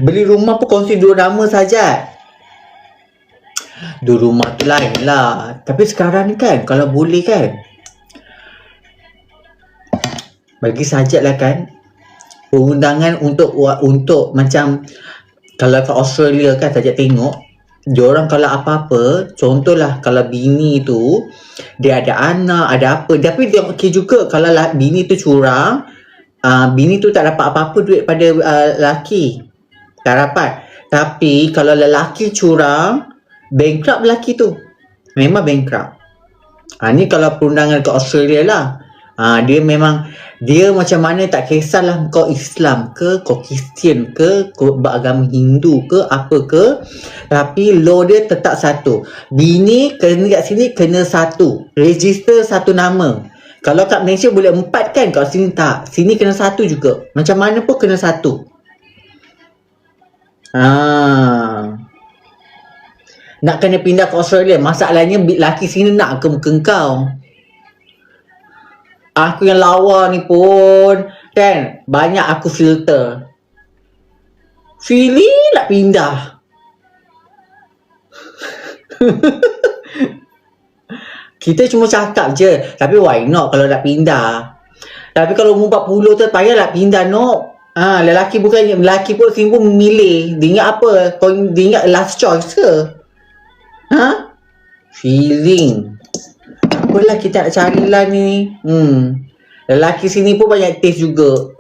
Beli rumah pun kongsi 2 nama saja. 2 rumah tu lain lah. Tapi sekarang ni kan, kalau boleh kan, bagi sajak lah kan, perundangan untuk macam, kalau kat Australia kan sajak tengok, diorang kalau apa-apa, contohlah kalau bini tu dia ada anak, ada apa, tapi dia okey juga kalau bini tu curang, bini tu tak dapat apa-apa duit pada lelaki, tak dapat. Tapi kalau lelaki curang, bankrupt lelaki tu, memang bankrupt. Ni kalau perundangan ke Australia lah. Dia memang, dia macam mana tak kisahlah kau Islam ke, kau Kristian ke, kau beragama Hindu ke, apa ke, tapi law dia tetap satu. Bini kena kat sini kena satu, register satu nama. Kalau kat Malaysia boleh 4 kan, kat sini tak. Sini kena satu juga. Macam mana pun kena satu. Nak kena pindah ke Australia, masalahnya laki sini nak ke muka kau. Aku yang lawa ni pun kan, banyak aku filter. Feeling nak pindah. Kita cuma cakap je, tapi why not kalau nak pindah. Tapi kalau umur 40 tu payahlah pindah, no. Lelaki pun sini pun memilih. Dia ingat apa? Dia ingat last choice ke? Feeling. Apalah kita nak carilah ni. Lelaki sini pun banyak taste juga.